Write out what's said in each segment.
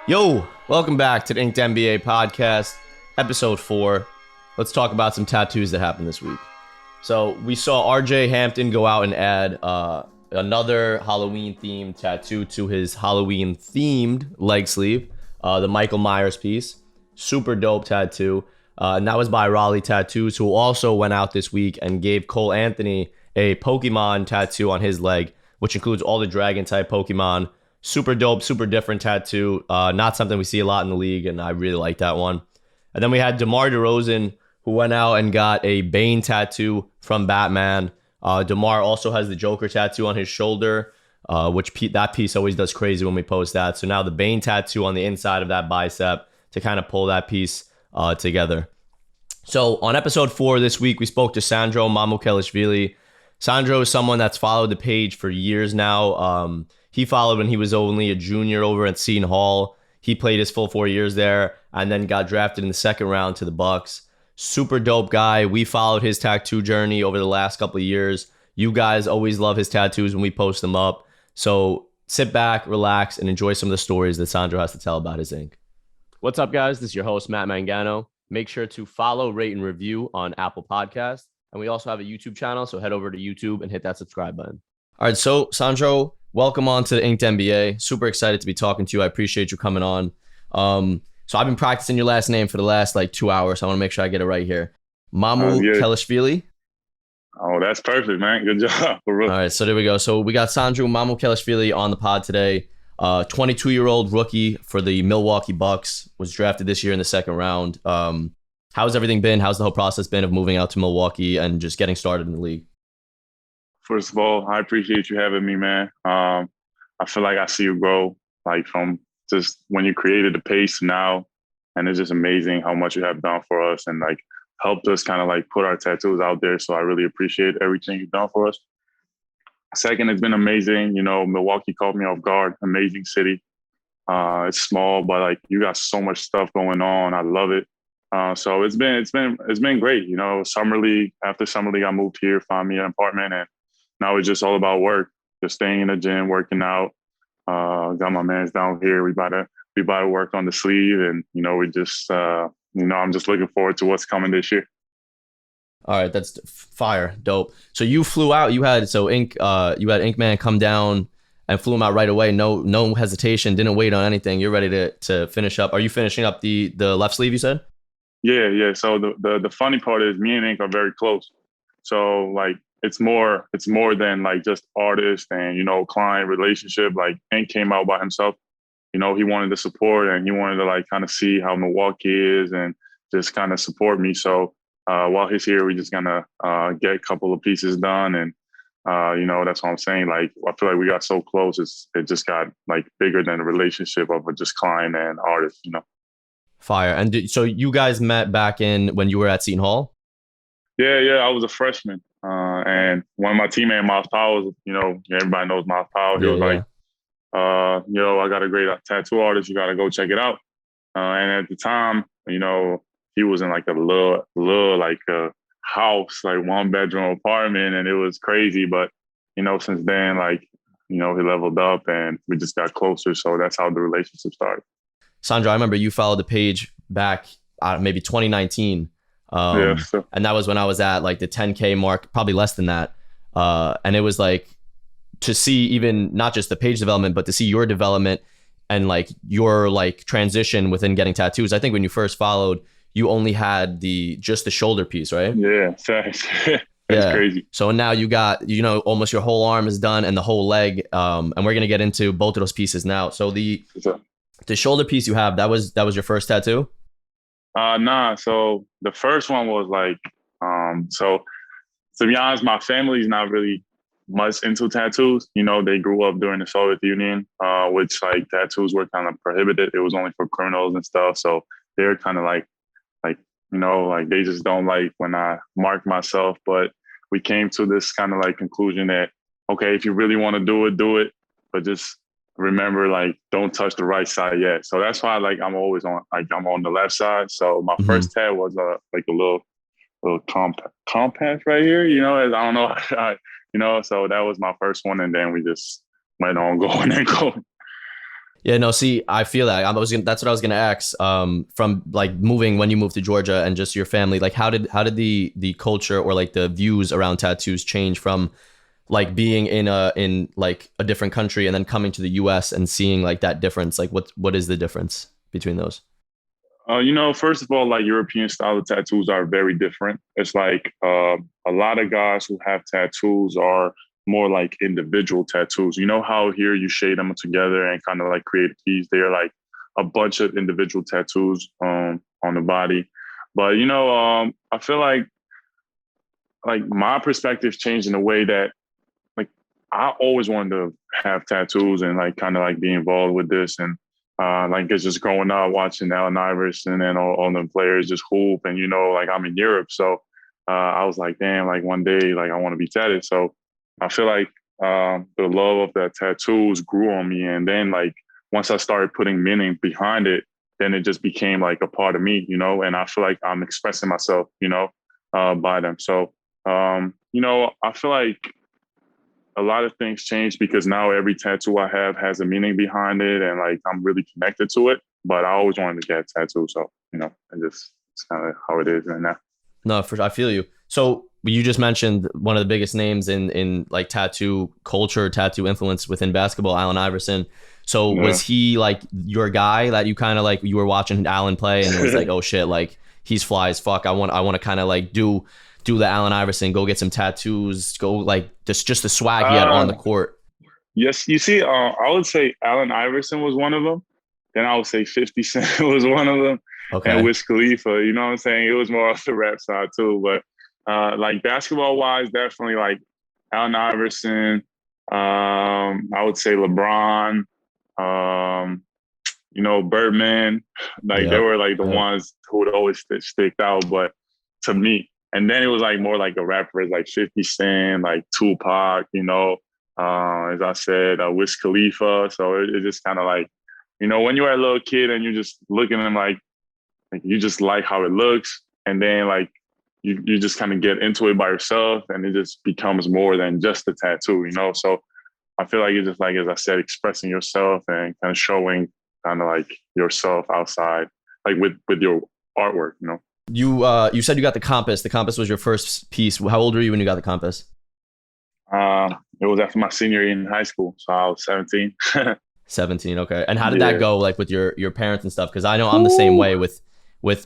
Yo, welcome back to the InkedNBA podcast, episode 4. Let's talk about some tattoos that happened this week. So we saw RJ Hampton go out and add another Halloween-themed tattoo to his Halloween-themed leg sleeve, the Michael Myers piece. Super dope tattoo. And that was by Raleigh Tattoos, who also went out this week and gave Cole Anthony a Pokemon tattoo on his leg, which includes all the dragon-type Pokemon. Super dope, super different tattoo. Not something we see a lot in the league, and I really like that one. And then we had DeMar DeRozan, who went out and got a Bane tattoo from Batman. DeMar also has the Joker tattoo on his shoulder, which that piece always does crazy when we post that. So now the Bane tattoo on the inside of that bicep to kind of pull that piece together. So on episode 4 this week, we spoke to Sandro Mamukelashvili. Sandro is someone that's followed the page for years now. He followed when he was only a junior over at Seton Hall. He played his full 4 years there and then got drafted in the second round to the Bucks. Super dope guy. We followed his tattoo journey over the last couple of years. You guys always love his tattoos when we post them up. So sit back, relax, and enjoy some of the stories that Sandro has to tell about his ink. What's up, guys? This is your host, Matt Mangano. Make sure to follow, rate, and review on Apple Podcasts. And we also have a YouTube channel, so head over to YouTube and hit that subscribe button. All right, so Sandro, welcome on to the InkedNBA. Super excited to be talking to you. I appreciate you coming on. So I've been practicing your last name for the last 2 hours. So I want to make sure I get it right here. Mamukelashvili. Oh, that's perfect, man. Good job. For real. All right, so there we go. So we got Sandro Mamukelashvili on the pod today. 22-year-old rookie for the Milwaukee Bucks. Was drafted this year in the second round. How's everything been? How's the whole process been of moving out to Milwaukee and just getting started in the league? First of all, I appreciate you having me, man. I feel like I see you grow, from just when you created the pace to now, and it's just amazing how much you have done for us and helped us kind of put our tattoos out there. So I really appreciate everything you've done for us. Second, it's been amazing. Milwaukee caught me off guard. Amazing city. It's small, but you got so much stuff going on. I love it. So it's been great. Summer league. After summer league, I moved here, found me an apartment, and now it's just all about work. Just staying in the gym, working out. Got my mans down here. We about to work on the sleeve, and we just I'm just looking forward to what's coming this year. All right, that's fire, dope. So you flew out. You had Inkmanb come down and flew him out right away. No hesitation. Didn't wait on anything. You're ready to finish up. Are you finishing up the left sleeve? You said. Yeah. So the funny part is, me and Ink are very close. So it's more than just artist and client relationship. Ink came out by himself. He wanted to support, and he wanted to kind of see how Milwaukee is and just kind of support me. So while he's here, we're just gonna get a couple of pieces done, and that's what I'm saying. I feel like we got so close. It just got bigger than a relationship of just client and artist. Fire. And so you guys met back in when you were at Seton Hall? Yeah. I was a freshman. And one of my teammates, Miles Powell, everybody knows Miles Powell. He was I got a great tattoo artist. You got to go check it out. And at the time, he was in a little house, 1-bedroom apartment, and it was crazy. But, since then, he leveled up and we just got closer. So that's how the relationship started. Sandro, I remember you followed the page back maybe 2019. And that was when I was at the 10K mark, probably less than that. And it was to see even not just the page development, but to see your development and your transition within getting tattoos. I think when you first followed, you only had just the shoulder piece, right? Yeah, that's crazy. So now you got, almost your whole arm is done and the whole leg. And we're going to get into both of those pieces now. So the shoulder piece you have, that was your first tattoo? Nah. So the first one was so to be honest, my family's not really much into tattoos. They grew up during the Soviet Union, which tattoos were kind of prohibited. It was only for criminals and stuff. So they're kind of they just don't like when I mark myself. But we came to this kind of conclusion that, okay, if you really want to do it, but just remember, don't touch the right side yet. So that's why I'm always on, I'm on the left side. So my first tat was a little compass right here, I don't know, so that was my first one. And then we just went on going and going. Yeah, no, see, I feel that. That's what I was gonna ask. From like when you moved to Georgia and just your family, like how did the culture or like the views around tattoos change from like being in like a different country and then coming to the US and seeing like that difference? Like what is the difference between those? First of all, like European style of tattoos are very different. It's like a lot of guys who have tattoos are more like individual tattoos. You know how here you shade them together and kind of like create a piece. They're like a bunch of individual tattoos on the body. But I feel like my perspective changed in a way that like I always wanted to have tattoos and like kind of like be involved with this and like it's just growing up watching Allen Iverson and all the players just hoop and like I'm in Europe, so I was like, damn, like one day like I want to be tatted. So I feel like the love of the tattoos grew on me, and then like once I started putting meaning behind it, then it just became like a part of me, and I feel like I'm expressing myself, by them. So I feel like a lot of things changed because now every tattoo I have has a meaning behind it, and like I'm really connected to it. But I always wanted to get a tattoo, so it's kind of how it is right now. No, I feel you. So you just mentioned one of the biggest names in like tattoo culture, tattoo influence within basketball, Allen Iverson. So was he like your guy that you kind of like, you were watching Allen play and it was like, oh shit, like he's fly as fuck. I want to kind of like do the Allen Iverson, go get some tattoos, go like just the swag he had on the court. Yes, you see, I would say Allen Iverson was one of them. Then I would say 50 Cent was one of them. Okay. And Wiz Khalifa, you know what I'm saying? It was more off the rap side too. But like basketball wise, definitely like Allen Iverson. I would say LeBron. Birdman. Like they were like the ones who would always stick out. But to me, and then it was like more like a rapper, like 50 Cent, like Tupac. As I said, Wiz Khalifa. So it just kind of like, when you're a little kid and you're just looking at them like you just like how it looks, and then like you just kind of get into it by yourself, and it just becomes more than just a tattoo, So I feel like it's just like, as I said, expressing yourself and kind of showing kind of like yourself outside, like with your artwork, You said you got the compass. The compass was your first piece. How old were you when you got the compass? It was after my senior year in high school, so I was 17. 17, okay. And how did that go, like with your parents and stuff? Because I know I'm the same way with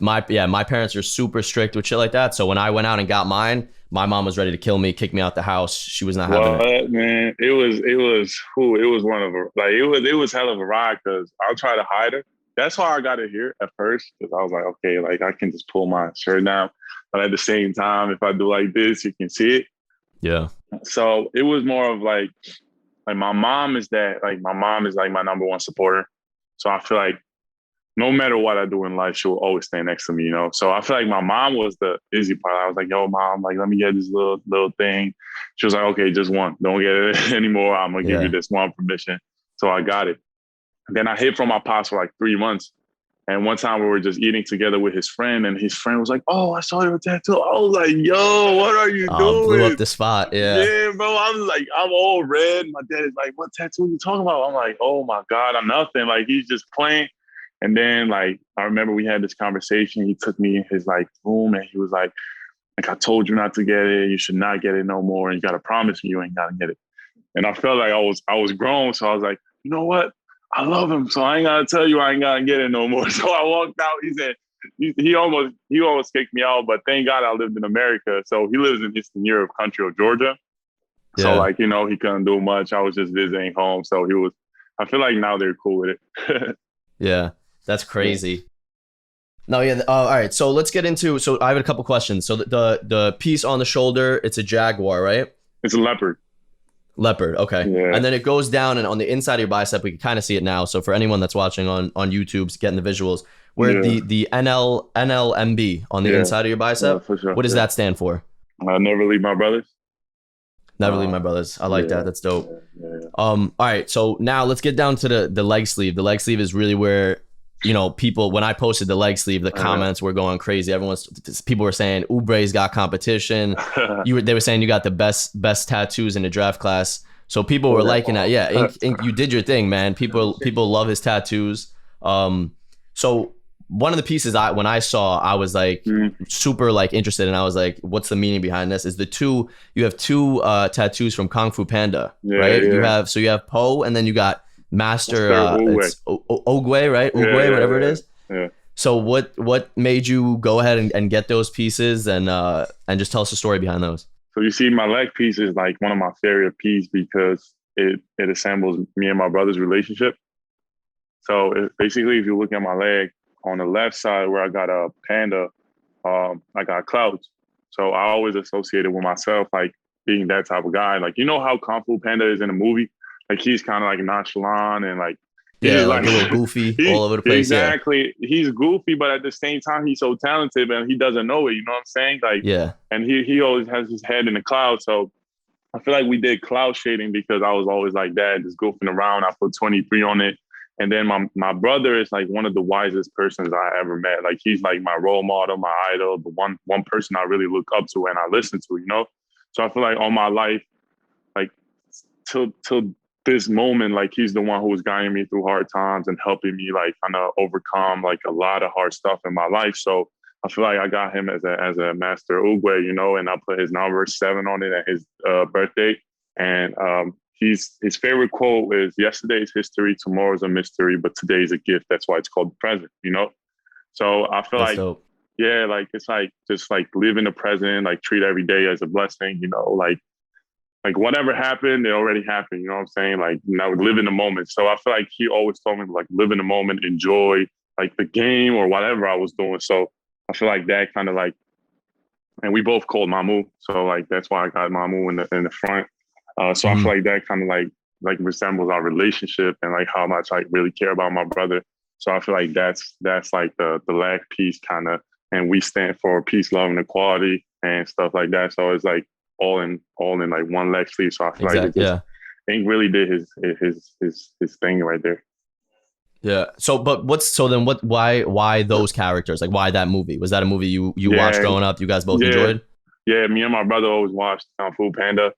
my parents are super strict with shit like that. So when I went out and got mine, my mom was ready to kill me, kick me out the house. She was not having it. Man, it was one of a, like it was hell of a ride because I'll try to hide it. That's why I got it here at first, because I was like, okay, like I can just pull my shirt down, but at the same time, if I do like this, you can see it. Yeah. So it was more of like my mom is like my number one supporter. So I feel like no matter what I do in life, she will always stay next to me, So I feel like my mom was the easy part. I was like, yo, mom, like, let me get this little thing. She was like, okay, just one. Don't get it anymore. I'm going to give you this one permission. So I got it. And then I hid from my pops for like 3 months. And one time we were just eating together with his friend, and his friend was like, oh, I saw your tattoo. I was like, yo, what are you doing? Blew up the spot, yeah. Yeah, bro, I'm all red. My dad is like, what tattoo are you talking about? I'm like, oh my God, I'm nothing. Like, he's just playing. And then like, I remember we had this conversation. He took me in his like room and he was like, I told you not to get it. You should not get it no more. And you got to promise me you ain't got to get it. And I felt like I was grown. So I was like, you know what? I love him. So I ain't got to tell you I ain't got to get it no more. So I walked out. He said, he almost kicked me out, but thank God I lived in America. So he lives in Eastern Europe, country of Georgia. Yeah. So like, he couldn't do much. I was just visiting home. So I feel like now they're cool with it. Yeah. That's crazy. No, yeah. All right. So let's get into. So I have a couple questions. So the piece on the shoulder, it's a jaguar, right? It's a leopard. Leopard. Okay. Yeah. And then it goes down, and on the inside of your bicep, we can kind of see it now. So for anyone that's watching on YouTube's getting the visuals, where the InkedNBA on the inside of your bicep. For sure. What does that stand for? Never leave my brothers. Never leave my brothers. I like that. That's dope. Yeah. All right. So now let's get down to the leg sleeve. The leg sleeve is really where, people, when I posted the leg sleeve, the comments were going crazy. People were saying Oubre's got competition. They were saying you got the best tattoos in the draft class. So people were liking that. Yeah, Ink, you did your thing, man. People love his tattoos. So one of the pieces when I saw, I was like super like interested, and I was like, what's the meaning behind this? Is you have two tattoos from Fu Panda, right? Yeah. You have Po, and then you got Master it's Ogwe, right? Yeah, Whatever it is. Yeah. So what made you go ahead and get those pieces and just tell us the story behind those? So you see, my leg piece is like one of my favorite pieces because it assembles me and my brother's relationship. So basically, if you look at my leg on the left side where I got a panda, I got clouds. So I always associated with myself like being that type of guy. Like, you know how Kung Fu Panda is in the movie? Like he's kind of like nonchalant and like he's like a little goofy all over the place. Exactly. Yeah. He's goofy, but at the same time, he's so talented and he doesn't know it. You know what I'm saying? Like, yeah. And he always has his head in the clouds. So I feel like we did cloud shading because I was always like that, just goofing around. I put 23 on it. And then my brother is like one of the wisest persons I ever met. Like he's like my role model, my idol, the one person I really look up to and I listen to, you know? So I feel like all my life, like till this moment, like he's the one who was guiding me through hard times and helping me like kind of overcome like a lot of hard stuff in my life. So I feel like I got him as a master Uguay, you know, and I put his number 7 on it at his birthday. And his favorite quote is, "Yesterday's history, tomorrow's a mystery, but today's a gift. That's why it's called the present," you know? So I feel That's like, dope. yeah, like it's like just like live in the present, like treat every day as a blessing, you know, like whatever happened, it already happened. You know what I'm saying? Like now live in the moment. So I feel like he always told me like live in the moment, enjoy like the game or whatever I was doing. So I feel like that kind of like, and we both called Mamu. So like that's why I got Mamu in the front. So I feel like that kind of like resembles our relationship and like how much I really care about my brother. So I feel like that's like the lag piece kind of, and we stand for peace, love, and equality and stuff like that. So it's like all in like one leg sleeve. So I feel like Ink really did his thing right there. Yeah. So, but why those characters? Like, why that movie? Was that a movie you watched growing up? You guys both enjoyed? Yeah, me and my brother always watched Fu Panda,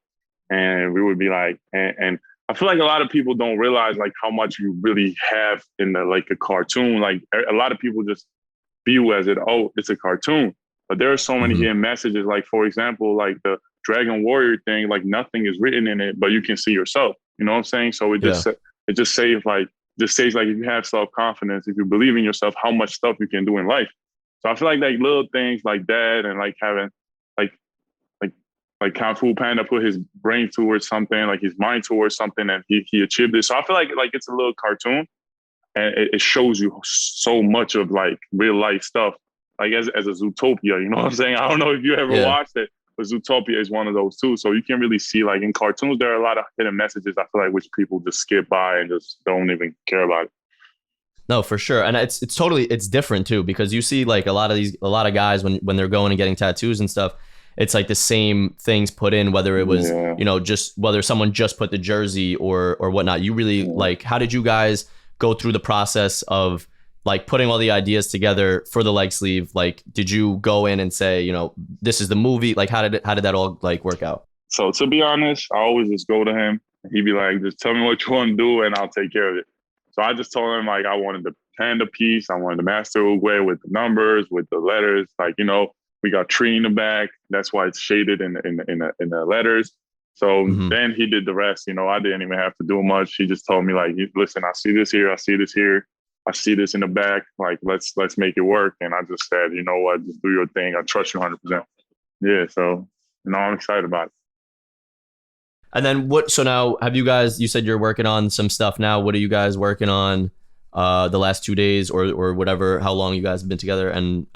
and we would be like, and I feel like a lot of people don't realize like how much you really have in the like a cartoon. Like a lot of people just view as it's a cartoon, but there are so many hidden messages. Like for example, like the Dragon Warrior thing, like nothing is written in it, but you can see yourself. You know what I'm saying? So it just says like if you have self-confidence, if you believe in yourself, how much stuff you can do in life. So I feel like little things like that and like having like Kung Fu Panda put his brain towards something, like his mind towards something, and he achieved it. So I feel like it's a little cartoon, and it shows you so much of like real life stuff, like as a Zootopia. You know what I'm saying? I don't know if you ever watched it, but Zootopia is one of those too. So you can really see like in cartoons there are a lot of hidden messages. I feel like which people just skip by and just don't even care about it. No, for sure. And it's different too, because you see like a lot of guys when they're going and getting tattoos and stuff, it's like the same things put in, whether it was, you know, just whether someone just put the jersey or whatnot. You really like, how did you guys go through the process of like putting all the ideas together for the leg sleeve? Like, did you go in and say, you know, this is the movie? Like, how did that all like work out? So to be honest, I always just go to him. He'd be like, just tell me what you want to do and I'll take care of it. So I just told him like I wanted the panda piece, I wanted the master Uguay with the numbers, with the letters, like, you know, we got tree in the back. That's why it's shaded in the letters. So then he did the rest. You know, I didn't even have to do much. He just told me like, listen, I see this here. I see this here. I see this in the back. Like, let's make it work. And I just said, you know what, just do your thing. I trust you 100%. Yeah. So, you know, I'm excited about it. And then so now have you guys, you said you're working on some stuff now. What are you guys working on the last 2 days or whatever, how long you guys have been together? And,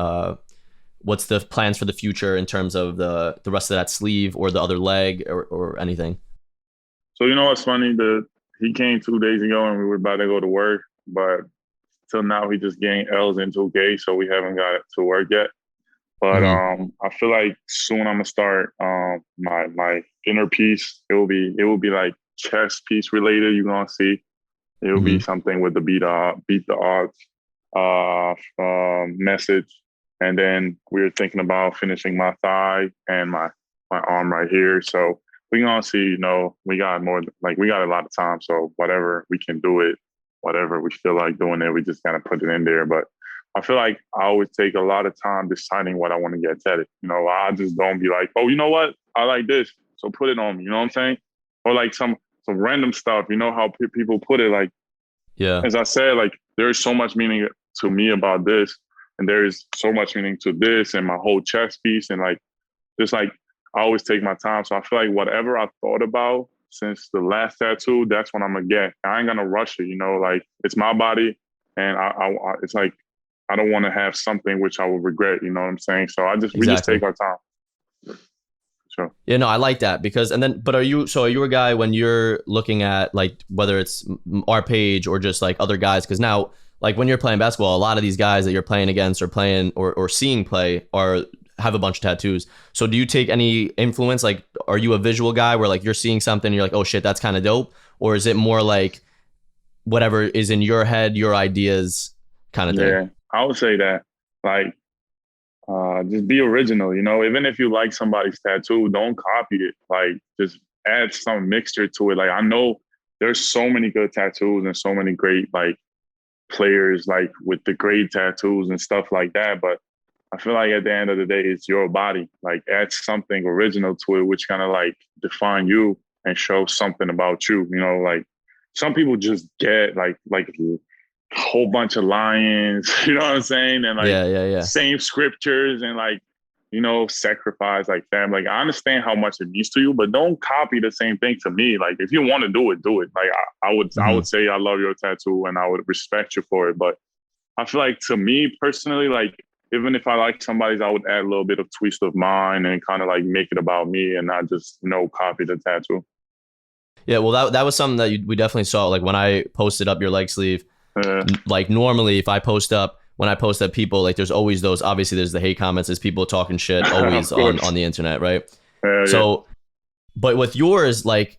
what's the plans for the future in terms of the rest of that sleeve or the other leg or anything? So, you know what's funny? He came 2 days ago and we were about to go to work, but till now he just getting L's in 2K, so we haven't got to work yet. But I feel like soon I'm gonna start my inner piece. It will be like chess piece related. You're gonna see. It will be something with the beat the odds message. And then we were thinking about finishing my thigh and my arm right here. So we gonna see. We got we got a lot of time. So whatever we can do it, whatever we feel like doing it, we just gotta put it in there. But I feel like I always take a lot of time deciding what I want to get tatted. I just don't be like, oh, you know what? I like this, so put it on me. You know what I'm saying? Or like some random stuff. You know how people put it, like, Yeah. as I said, like there is so much meaning to me about this, and there is so much meaning to this and my whole chest piece, and like just like I always take my time. So I feel like whatever I thought about since the last tattoo, that's what I'm gonna get. I ain't gonna rush it. Like it's my body, and it's like I don't want to have something which I will regret. You know what I'm saying? So we just take our time. Sure. Yeah, no, I like that because, but are you a guy when you're looking at like whether it's our page or just like other guys? Because now, like when you're playing basketball, a lot of these guys that you're playing against or playing or seeing play have a bunch of tattoos. So do you take any influence? Like, are you a visual guy where like you're seeing something and you're like, oh shit, that's kind of dope? Or is it more like whatever is in your head, your ideas kind of thing? Yeah, I would say that. Like, just be original, even if you like somebody's tattoo, don't copy it. Like just add some mixture to it. Like I know there's so many good tattoos and so many great like players like with the great tattoos and stuff like that. But I feel like at the end of the day, it's your body. Like add something original to it, which kind of like define you and show something about you. Like some people just get like a whole bunch of lions, you know what I'm saying? And like yeah. same scriptures and like, sacrifice, like family. Like I understand how much it means to you, but don't copy the same thing to me. Like if you want to do it, do it. Like I would say I love your tattoo and I would respect you for it. But I feel like to me personally, like even if I like somebody's, I would add a little bit of twist of mine and kind of like make it about me and not just copy the tattoo. Yeah, well that was something that we definitely saw. Like when I posted up your leg sleeve, like normally if I post up, when I post up people, like there's always those, obviously there's the hate comments, there's people talking shit always on the internet, right? So, but with yours, like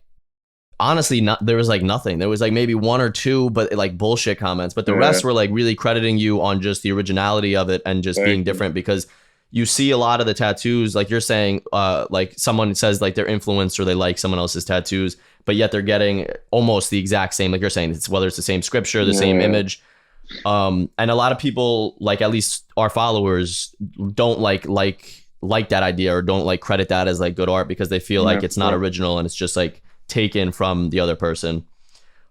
honestly, there was like nothing. There was like maybe one or two, but like bullshit comments, but the rest were like really crediting you on just the originality of it and just being different because you see a lot of the tattoos, like you're saying, like someone says like they're influenced or they like someone else's tattoos, but yet they're getting almost the exact same, like you're saying, it's whether it's the same scripture, the same image. And a lot of people, like at least our followers, don't like that idea or don't like credit that as like good art because they feel like it's not original and it's just like taken from the other person.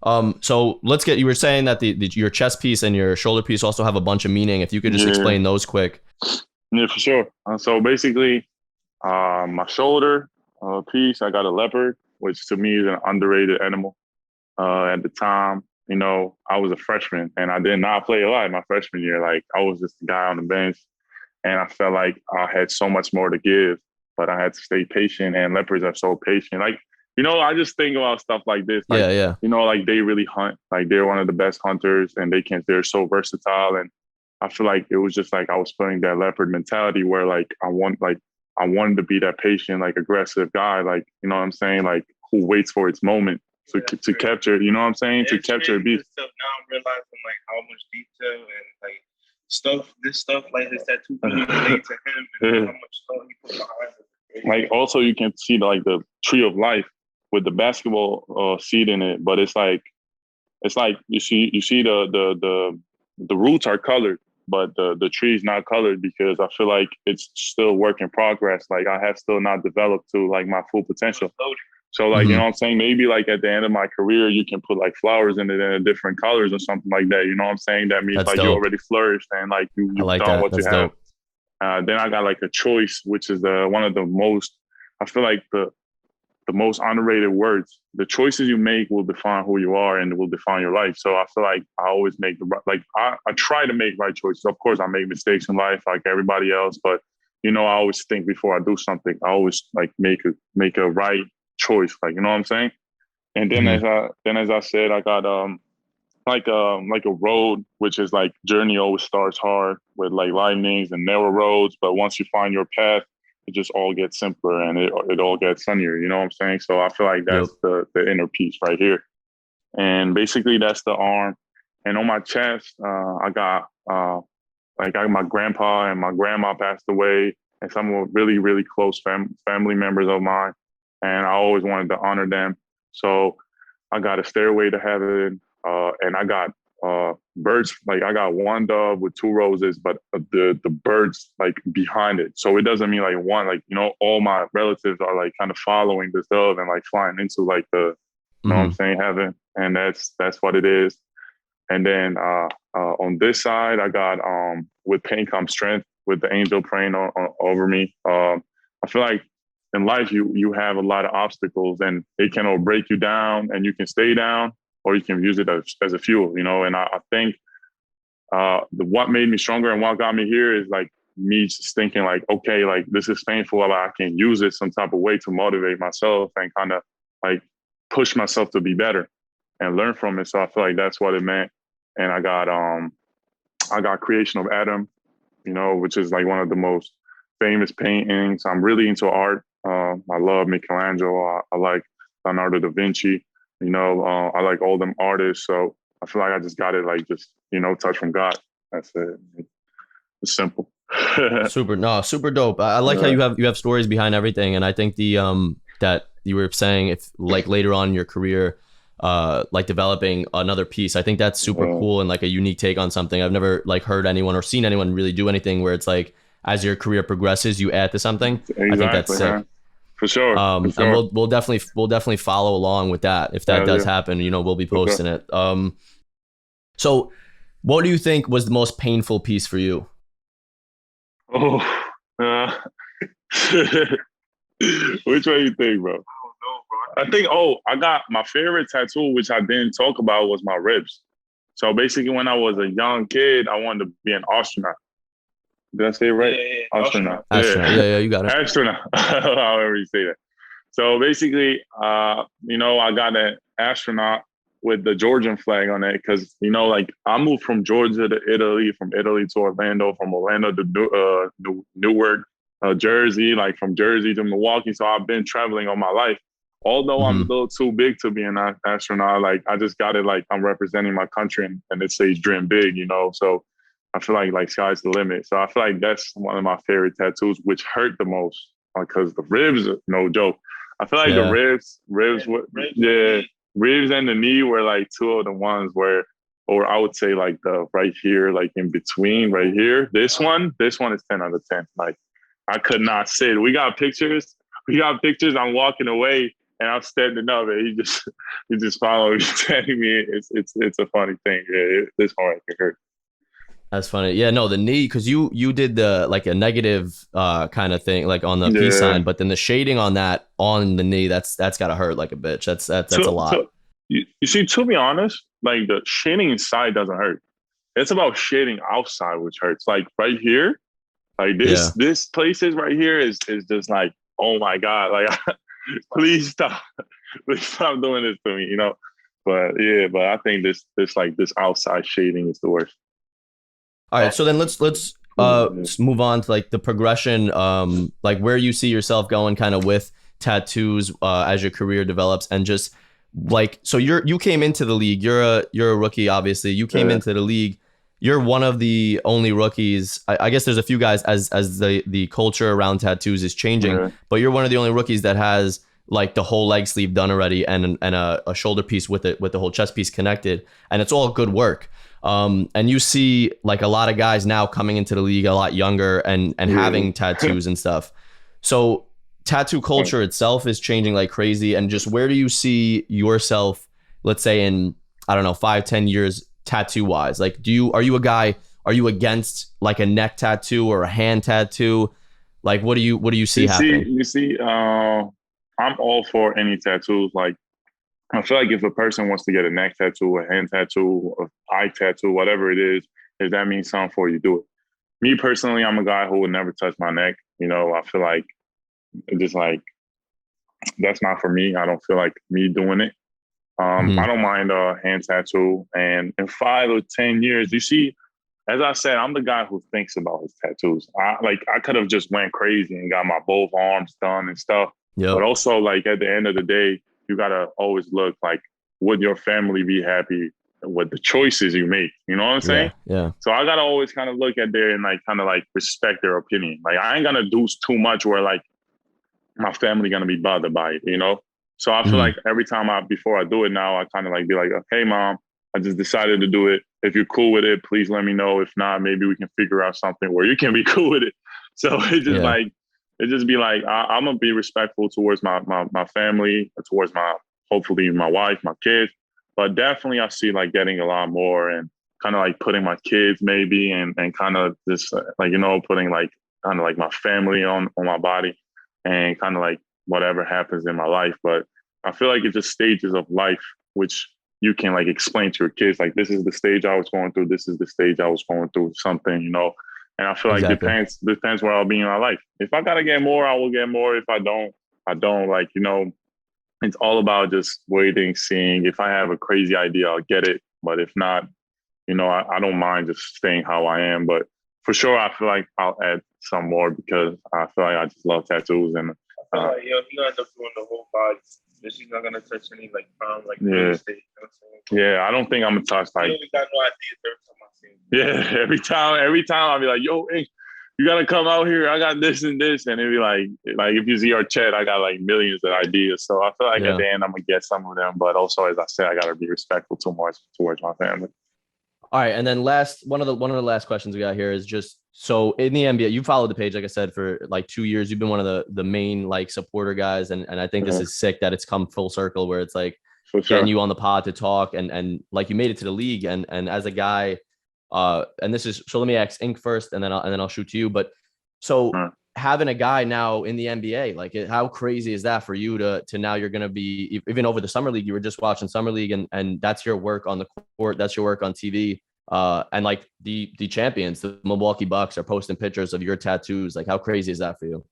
So you were saying that your chest piece and your shoulder piece also have a bunch of meaning. If you could just explain those quick. Yeah, for sure. So basically, my shoulder piece, I got a leopard, which to me is an underrated animal. At the time, I was a freshman and I did not play a lot my freshman year. Like I was just a guy on the bench and I felt like I had so much more to give, but I had to stay patient and leopards are so patient. Like, I just think about stuff like this. Like, like they really hunt. Like they're one of the best hunters and they're so versatile. And I feel like it was just like I was feeling that leopard mentality where like I wanted to be that patient, like aggressive guy, like, you know what I'm saying? Like who waits for its moment to capture, you know what I'm saying? To capture a beast. Now I'm realizing like how much detail and like this stuff like his tattoo really relate to him and how much thought he put behind it. Like also you can see like the tree of life with the basketball seed in it, but it's like you see the roots are colored, but the tree is not colored because I feel like it's still work in progress. Like I have still not developed to like my full potential. So like, you know what I'm saying? Maybe like at the end of my career, you can put like flowers in it in different colors or something like that. You know what I'm saying? That means you already flourished and like you've like done that. what That's you have. dope. Then I got like a choice, which is one of the most, I feel like the most underrated words. The choices you make will define who you are and will define your life. So I feel like I always make I try to make right choices. Of course, I make mistakes in life like everybody else, but I always think before I do something. I always like make a right choice, like, you know what I'm saying? And then as I said, I got like a road, which is like journey always starts hard with like lightnings and narrow roads, but once you find your path, it just all gets simpler and it all gets sunnier, you know what I'm saying? So I feel like that's the inner piece right here. And basically that's the arm. And on my chest, I got my grandpa and my grandma passed away and some really, really close family members of mine. and I always wanted to honor them. So I got a Stairway to Heaven, and I got birds. Like I got one dove with two roses, but the birds like behind it. So it doesn't mean like one, like, you know, all my relatives are like kind of following this dove and like flying into like the, you know what I'm saying, heaven. And that's what it is. And then on this side, I got with pain comes strength, with the angel praying over me. I feel like in life you have a lot of obstacles, and it can all break you down, and you can stay down, or you can use it as a fuel, you know. And I think what made me stronger and what got me here is like me just thinking like, okay, like this is painful, but I can use it some type of way to motivate myself and kind of like push myself to be better and learn from it. So I feel like that's what it meant. And I got Creation of Adam, you know, which is like one of the most famous paintings. I'm really into art. I love Michelangelo. I like Leonardo da Vinci. You know, I like all them artists. So I feel like I just got it, like just, you know, touch from God. That's it. It's simple. Super dope. I like how you have stories behind everything, and I think the that you were saying, if like later on in your career, like developing another piece, I think that's super cool and like a unique take on something. I've never like heard anyone or seen anyone really do anything where it's like as your career progresses, you add to something. Exactly, I think that's sick. Man. For sure. And we'll definitely follow along with that. If that does happen, you know, we'll be posting it. So what do you think was the most painful piece for you? Oh, which way you think, bro? I think, I got my favorite tattoo, which I didn't talk about, was my ribs. So basically, when I was a young kid, I wanted to be an astronaut. Did I say it right? Yeah. Astronaut. Yeah, you got it. Astronaut. However you say that. So basically, you know, I got an astronaut with the Georgian flag on it because, you know, like I moved from Georgia to Italy, from Italy to Orlando, from Orlando to Newark, Jersey, like from Jersey to Milwaukee. So I've been traveling all my life. Although I'm a little too big to be an astronaut, like I just got it, like I'm representing my country, and it says dream big, you know? So I feel like sky's the limit. So I feel like that's one of my favorite tattoos, which hurt the most because the ribs are no joke. I feel like the ribs and the knee were like two of the ones where, or I would say like the right here, like in between right here. This one is 10 out of 10. Like I could not sit. We got pictures. I'm walking away and I'm standing up, and he just followed me, telling me it's a funny thing. Yeah, this one can hurt. That's funny. Yeah, no, the knee, because you did the like a negative kind of thing, like on the peace sign, but then the shading on that on the knee, that's gotta hurt like a bitch. That's a lot. You see, to be honest, like the shading inside doesn't hurt. It's about shading outside which hurts. Like right here, like this places right here is just like, oh my God, like please stop doing this to me, you know. But I think this outside shading is the worst. All right, so then let's move on to like the progression, like where you see yourself going kind of with tattoos as your career develops, and just like, so you came into the league, you're a rookie, obviously. You came into the league, you're one of the only rookies. I guess there's a few guys as the culture around tattoos is changing, but you're one of the only rookies that has like the whole leg sleeve done already, and a shoulder piece with it, with the whole chest piece connected, and it's all good work. And you see like a lot of guys now coming into the league a lot younger and having tattoos and stuff. So tattoo culture itself is changing like crazy. And just where do you see yourself, let's say in, I don't know, 5-10 years tattoo wise? Like, are you against like a neck tattoo or a hand tattoo? Like, what do you see happening? I'm all for any tattoos. Like, I feel like if a person wants to get a neck tattoo, a hand tattoo, an eye tattoo, whatever it is, if that means something for you, do it. Me personally, I'm a guy who would never touch my neck. You know, I feel like it's just like, that's not for me. I don't feel like me doing it. I don't mind a hand tattoo. And in 5 or 10 years, you see, as I said, I'm the guy who thinks about his tattoos. I could have just went crazy and got my both arms done and stuff. Yep. But also, like, at the end of the day, you gotta always look like, would your family be happy with the choices you make? You know what I'm saying? Yeah. So I gotta always kind of look at there and like kind of like respect their opinion. Like I ain't gonna do too much where like my family gonna be bothered by it, you know? So I feel like every time before I do it now, I kind of like be like, hey mom, I just decided to do it. If you're cool with it, please let me know. If not, maybe we can figure out something where you can be cool with it. So it just be like, I'm gonna be respectful towards my family, towards hopefully my wife, my kids. But definitely I see like getting a lot more and kind of like putting my kids maybe and kind of just like, you know, putting like kind of like my family on my body and kind of like whatever happens in my life. But I feel like it's just stages of life, which you can like explain to your kids, like, this is the stage I was going through. This is the stage I was going through, something, you know? And I feel like depends where I'll be in my life. If I got to get more, I will get more. If I don't, I don't. Like, you know, it's all about just waiting, seeing. If I have a crazy idea, I'll get it. But if not, you know, I don't mind just staying how I am. But for sure, I feel like I'll add some more because I feel like I just love tattoos. And I feel like, yo, he end up doing the whole body. He's not gonna touch any like crown, like real estate. You know what I'm saying? Yeah, I don't think I'm gonna touch like. He got no ideas every time I see him. Yeah, every time I'll be like, yo, hey, you gotta come out here. I got this and this, and it'd be like if you see our chat, I got like millions of ideas. So I feel like at the end I'm gonna get some of them, but also as I said, I gotta be respectful towards my family. All right, and then one of the last questions we got here is just, so in the NBA, you followed the page, like I said, for like 2 years. You've been one of the main like supporter guys, and I think this is sick that it's come full circle where it's like getting you on the pod to talk and like you made it to the league, and as a guy, and this is, so let me ask Ink first, and then I'll shoot to you. But so having a guy now in the NBA, like how crazy is that for you to now you're going to be, even over the summer league, you were just watching summer league, and that's your work on the court, that's your work on TV. And like the champions, the Milwaukee Bucks, are posting pictures of your tattoos. Like, how crazy is that for you?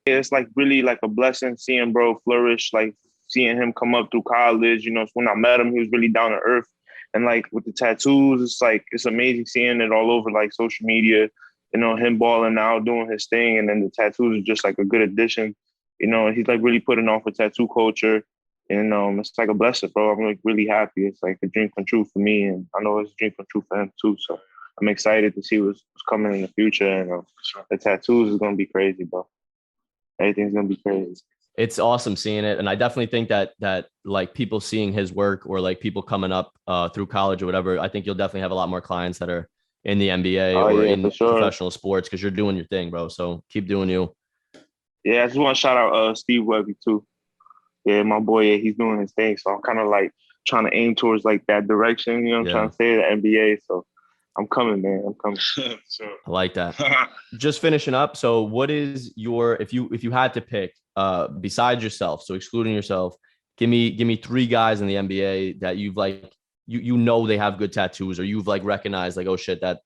Yeah, it's like really like a blessing seeing bro flourish, like seeing him come up through college. You know, when I met him, he was really down to earth. And like with the tattoos, it's like, it's amazing seeing it all over like social media, you know, him balling out, doing his thing. And then the tattoos are just like a good addition, you know, and he's like really putting off a tattoo culture. And it's like a blessing, bro. I'm like really happy. It's like a dream come true for me. And I know it's a dream come true for him too. So I'm excited to see what's coming in the future. And the tattoos is going to be crazy, bro. Everything's going to be crazy. It's awesome seeing it. And I definitely think that like people seeing his work, or like people coming up through college or whatever, I think you'll definitely have a lot more clients that are in the NBA or in professional sports, because you're doing your thing, bro. So keep doing you. Yeah, I just want to shout out Steve Webby too. Yeah, my boy, yeah, he's doing his thing. So I'm kind of like trying to aim towards like that direction. You know, I'm trying to stay at the NBA. So I'm coming, man. I'm coming. I like that. Just finishing up. So what is your, if you had to pick besides yourself, so excluding yourself, give me 3 guys in the NBA that you've like, you know, they have good tattoos, or you've like recognized like, oh shit, that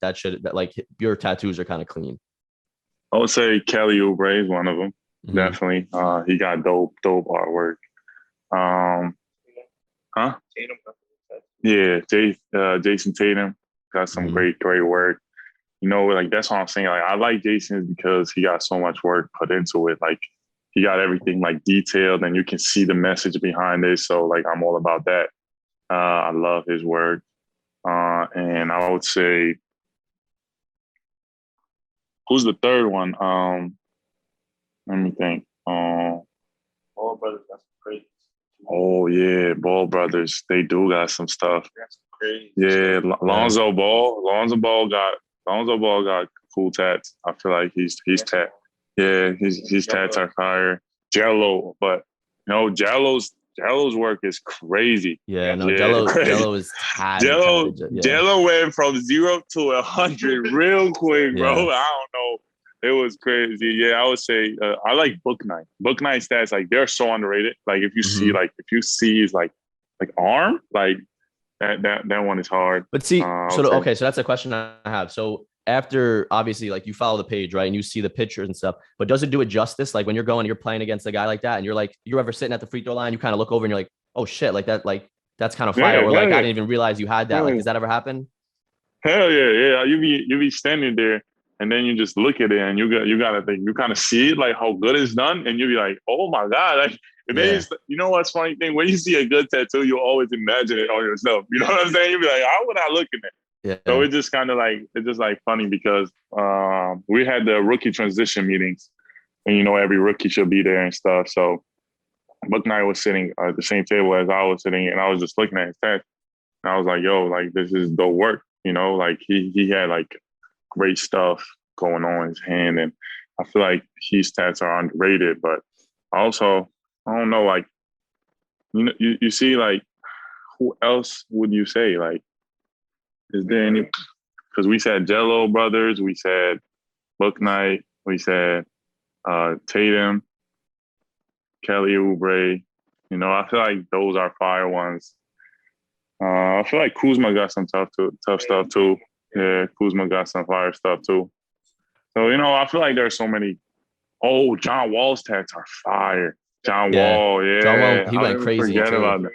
like your tattoos are kind of clean. I would say Kelly Oubre is one of them. Mm-hmm. Definitely. He got dope artwork. Yeah, Jason Tatum got some great work. You know, like that's what I'm saying. Like I like Jason because he got so much work put into it. Like he got everything like detailed, and you can see the message behind it. So like I'm all about that. I love his work. And I would say, who's the third one? Let me think. Ball Brothers, that's crazy. Oh yeah, Ball Brothers. They do got some stuff. That's crazy. Yeah, Lonzo Ball got cool tats. I feel like he's tat. Yeah, he's tats are fire. Jello, but you know, Jello's work is crazy. Yeah, no, Jello is tatted. Jello went from 0 to 100 real quick, bro. I don't know. It was crazy. Yeah, I would say I like Bouknight. Bouknight stats, like they're so underrated. Like if you see his like arm, like that one is hard. But see, so that's a question I have. So after obviously like you follow the page, right, and you see the pictures and stuff, but does it do it justice? Like when you're playing against a guy like that, and you're ever sitting at the free throw line, you kind of look over and you're like, oh shit, like that's kind of fire, or like I didn't even realize you had that. Like, does that ever happen? Hell yeah. You be standing there. And then you just look at it, and you gotta think, you kind of see it, like how good it's done, and you be like, oh my god! Like, you know what's funny thing? When you see a good tattoo, you always imagine it on yourself. You know what I'm saying? You be like, how would I look at it? Yeah. So it's just kind of like funny because we had the rookie transition meetings, and every rookie should be there and stuff. So Bouknight was sitting at the same table as I was sitting, and I was just looking at his stats, and I was like, "Yo, like this is the work." Like he had like great stuff going on in his hand, and I feel like his stats are underrated. But also, I don't know, like you see, like who else would you say? Like, is there any? Because we said Jello brothers, we said Bouknight, we said Tatum, Kelly Oubre. I feel like those are fire ones. I feel like Kuzma got some tough stuff too. Yeah, Kuzma got some fire stuff too. So, I feel like there's so many. Oh, John Wall's stats are fire. John Wall, yeah. John Wall, he went crazy Forget too. about that.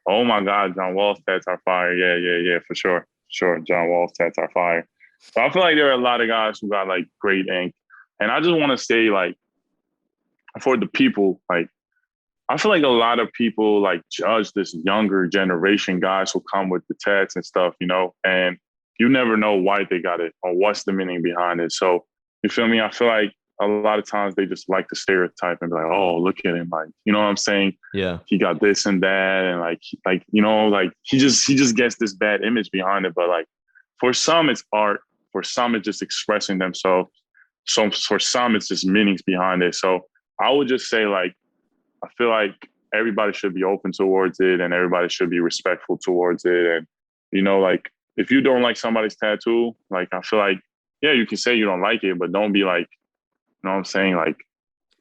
Oh my God, John Wall's stats are fire. Yeah, for sure. Sure, John Wall's stats are fire. So I feel like there are a lot of guys who got like great ink. And I just want to say, like, for the people, like, I feel like a lot of people like judge this younger generation guys who come with the tats and stuff, and you never know why they got it or what's the meaning behind it. So you feel me? I feel like a lot of times they just like to stereotype and be like, oh, look at him. Like, you know what I'm saying? Yeah. He got this and that. And like he just gets this bad image behind it. But like for some it's art, for some it's just expressing themselves. So for some it's just meanings behind it. So I would just say like, I feel like everybody should be open towards it and everybody should be respectful towards it. And, like if you don't like somebody's tattoo, like I feel like, yeah, you can say you don't like it, but don't be like, you know what I'm saying? Like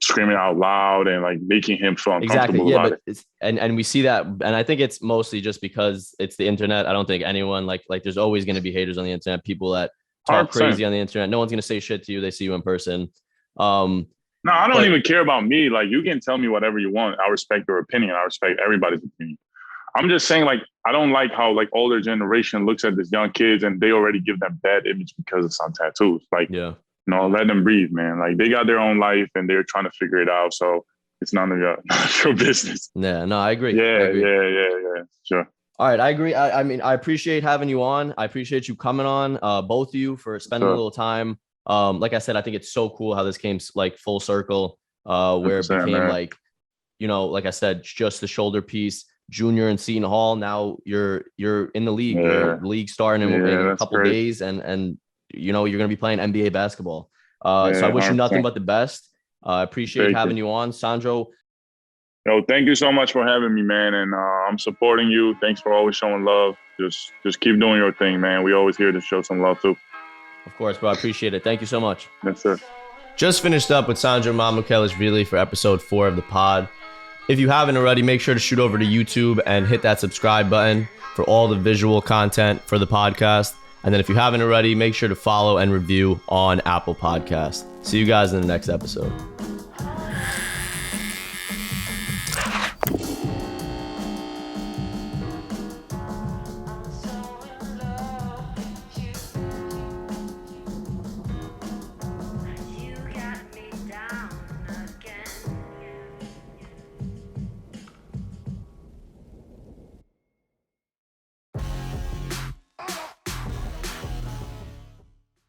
screaming out loud and like making him feel uncomfortable. Exactly. Yeah, about but it. And we see that, and I think it's mostly just because it's the internet. I don't think anyone like there's always going to be haters on the internet, people that talk 100%. crazy on the internet. No one's going to say shit to you. They see you in person. No, I don't even care about me. Like you can tell me whatever you want. I respect your opinion. I respect everybody's opinion. I'm just saying, like, I don't like how like older generation looks at these young kids and they already give them bad image because of some tattoos. Like, let them breathe, man. Like they got their own life and they're trying to figure it out. So it's none of your business. Yeah, no, I agree. Yeah. Sure. All right, I agree. I mean, I appreciate having you on. I appreciate you coming on, both of you, for spending a little time. Like I said, I think it's so cool how this came like full circle, where it became like, like I said, just the shoulder piece. Junior in Seton Hall. Now you're in the league. You're a league starting in a couple days, and you're going to be playing NBA basketball. So I wish you nothing but the best. I appreciate having you on, Sandro. Yo, thank you so much for having me, man. And I'm supporting you. Thanks for always showing love. Just keep doing your thing, man. We always here to show some love too. Of course, bro. I appreciate it. Thank you so much. Yes, sir. Just finished up with Sandro Mamukelashvili for episode 4 of the pod. If you haven't already, make sure to shoot over to YouTube and hit that subscribe button for all the visual content for the podcast. And then if you haven't already, make sure to follow and review on Apple Podcasts. See you guys in the next episode.